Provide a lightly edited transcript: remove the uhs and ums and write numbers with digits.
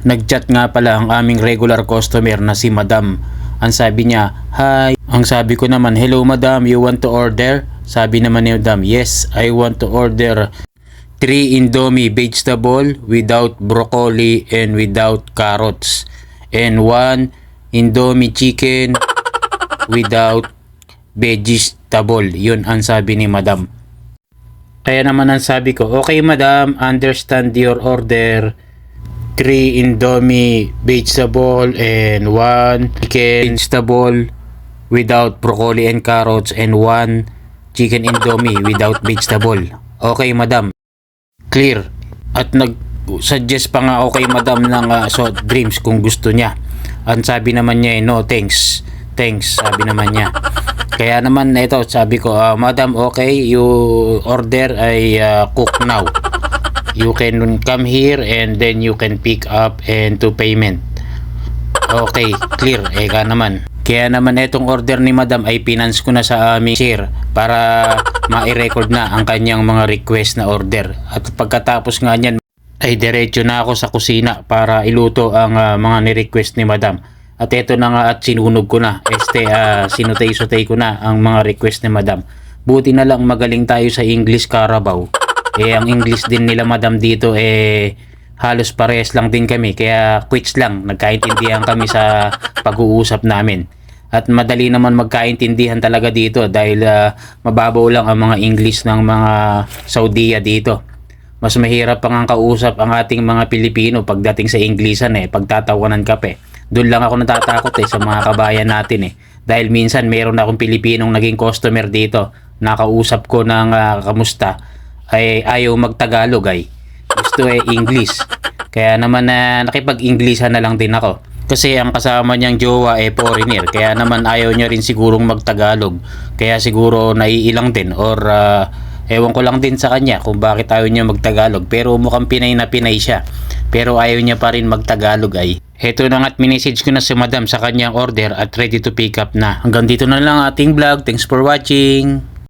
Nag-chat nga pala ang aming regular customer na si Madam. Ang sabi niya, "Hi." Ang sabi ko naman, "Hello Madam, you want to order?" Sabi naman ni Madam, "Yes, I want to order 3 Indomie vegetable without broccoli and without carrots. And 1 Indomie chicken without vegetable." Yun ang sabi ni Madam. Kaya naman ang sabi ko, "Okay Madam, understand your order. 3 Indomie vegetable and 1 chicken vegetable without broccoli and carrots and 1 chicken Indomie without vegetable." Okay Madam. Clear. At nag-suggest pa nga okay Madam ng soft drinks kung gusto niya. Ang sabi naman niya, "No thanks." Thanks, sabi naman niya. Kaya naman ito, sabi ko, "Madam, okay, you order ay cook now. You can come here and then you can pick up and to payment." Okay, clear. Eka naman. Kaya naman itong order ni Madam ay pinans ko na sa aming share para ma-record na ang kanyang mga request na order. At pagkatapos nga niyan ay diretso na ako sa kusina para iluto ang mga ni-request ni Madam. At eto na nga at sinunog ko na. Sinutay-sutay ko na ang mga request ni Madam. Buti na lang magaling tayo sa English Carabao. Ang English din nila Madam dito halos parehas lang din kami. Kaya quits lang. Nagkaintindihan kami sa pag-uusap namin. At madali naman magkaintindihan talaga dito dahil mababaw lang ang mga English ng mga Saudiya dito. Mas mahirap pang ang kausap ang ating mga Pilipino pagdating sa Inglesan pagtatawanan kape. Doon lang ako natatakot sa mga kabayan natin Dahil minsan meron akong Pilipinong naging customer dito. Nakausap ko ng kamusta ay ayaw magtagalog gusto English. Kaya naman nakipag-Englishan na lang din ako. Kasi ang kasama niyang jowa foreigner. Kaya naman ayaw niya rin sigurong magtagalog. Kaya siguro naiilang din or ewan ko lang din sa kanya kung bakit ayaw niya magtagalog. Pero mukhang Pinay na Pinay siya. Pero ayaw niya pa rin magtagalog Heto na nga't minessage ko na si Madam sa kanyang order at ready to pick up na. Hanggang dito na lang ating vlog. Thanks for watching.